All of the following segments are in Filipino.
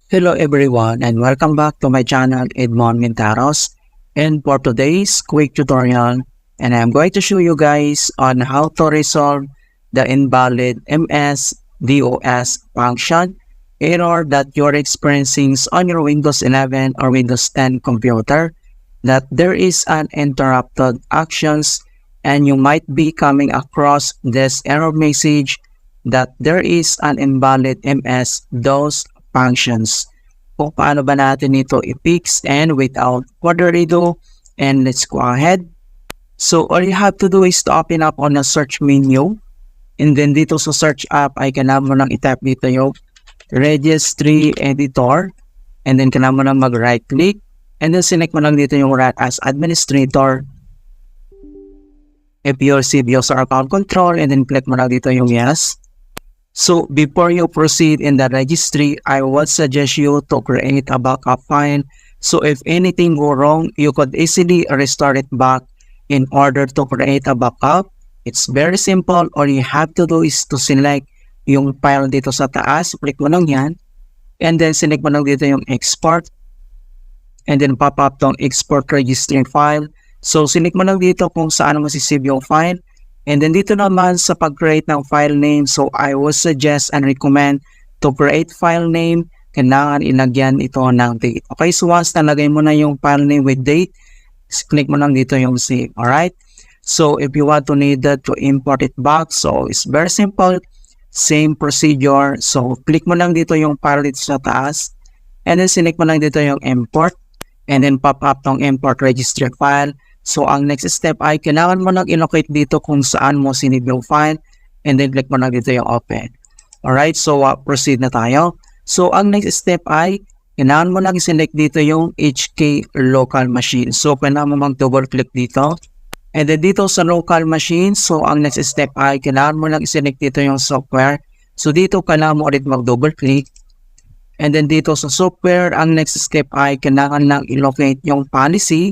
Hello everyone and welcome back to my channel Edmond Mintaros, and for today's quick tutorial, and I'm going to show you guys on how to resolve the invalid MS-DOS function error that you're experiencing on your Windows 11 or Windows 10 computer, that there is an interrupted actions and you might be coming across this error message that there is an invalid MS-DOS functions. Kung paano ba natin ito i-fix, and without further ado, and let's go ahead. So all you have to do is to open up on the search menu, and then dito sa search app ay kailangan mo nang i-type dito yung registry editor, and then kailangan mo nang mag-right click, and then select mo lang dito yung run as administrator if you're CBOS or account control, and then click mo lang dito yung yes. So before you proceed in the registry, I would suggest you to create a backup file. So if anything go wrong, you could easily restore it back in order to create a backup. It's very simple. All you have to do is to select yung file dito sa taas. Click mo lang yan. And then select mo lang dito yung export. And then pop up tong export registry file. So select mo lang dito kung saan mo sisave yung file. And then dito naman sa pag-create ng file name, so I would suggest and recommend to create file name, kailangan ilagyan ito ng date. Okay, so once nalagay mo na yung file name with date, click mo lang dito yung save. Alright, so if you want to need that to import it back, so it's very simple, same procedure. So click mo lang dito yung file dito sa taas, and then select mo lang dito yung import, and then pop up tong import registry file. So, ang next step ay kailangan mo nang i-locate dito kung saan mo sinave yung file, and then click mo na dito yung open. Alright, so proceed na tayo. So, ang next step ay kailangan mo nang i-select dito yung HK local machine. So, kailangan mo mag-double click dito. And then dito sa local machine, so ang next step ay kailangan mo nang i-select dito yung software. So, dito kailangan mo ulit mag-double click. And then dito sa software, ang next step ay kailangan lang i-locate yung policy.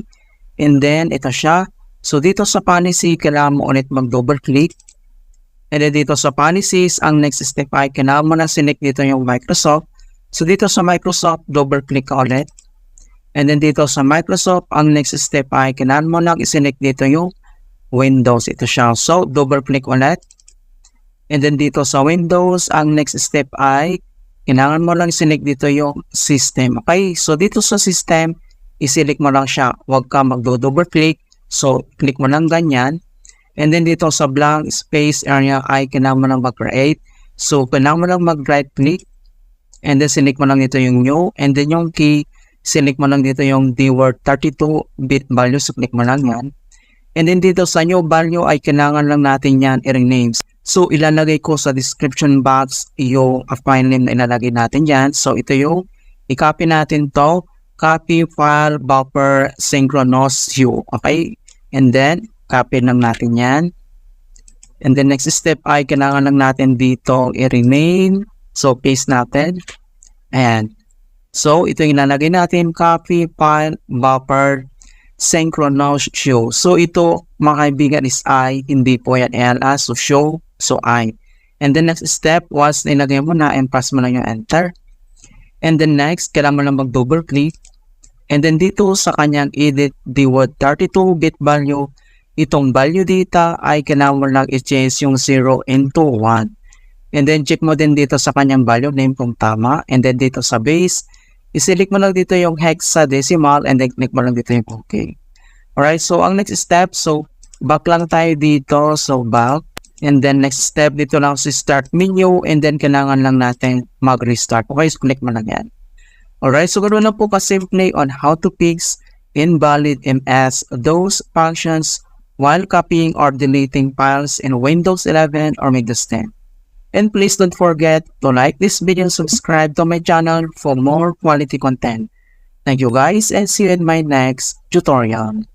And then, ito siya. So, dito sa policy, kailangan mo ulit mag-double click. And then, dito sa policies, ang next step ay kailangan mo na select dito yung Microsoft. So, dito sa Microsoft, double click ka ulit. And then, dito sa Microsoft, ang next step ay kailangan mo na i-select dito yung Windows. Ito siya. So, double click ulit. And then, dito sa Windows, ang next step ay kailangan mo lang i-select dito yung System. Okay? So, dito sa System, i-select mo lang siya, huwag ka mag-double click, so click mo lang ganyan. And then dito sa blank space area ay kailangan mo lang mag-create, so kailangan mo lang mag-right click, and then select mo lang dito yung new, and then yung key, select mo lang dito yung DWORD 32-bit value, so click mo lang yan. And then dito sa new value ay kailangan lang natin yan i-rename. So ilalagay ko sa description box yung file name na ilalagay natin yan. So ito yung i-copy natin to, copy file buffer synchronous view. Okay, and then copy lang natin yan, and then next step ay kailangan lang natin dito i-rename, so paste natin, and so ito yung ilalagay natin, copy file buffer synchronous view. So ito mga kaibigan is I, hindi po yan ls, so show, so I. And then next step was nilagay mo na and press mo lang yung enter. And then next, kailangan mo lang mag-double click. And then dito sa kanyang edit DWORD 32-bit value, itong value data ay kailangan mo lang i-change yung 0 into 1. And then check mo din dito sa kanyang value name kung tama. And then dito sa base, i-select mo lang dito yung hexadecimal, and then click mo lang dito yung OK. Alright, so ang next step, so back lang tayo dito, so back. And then next step, dito lang sa start menu, and then kailangan lang natin mag-restart. Okay, so click mo lang yan. Alright, so ganoon lang po ka-simple on how to fix invalid MS-DOS functions while copying or deleting files in Windows 11 or Windows 10. And please don't forget to like this video and subscribe to my channel for more quality content. Thank you guys, and see you in my next tutorial.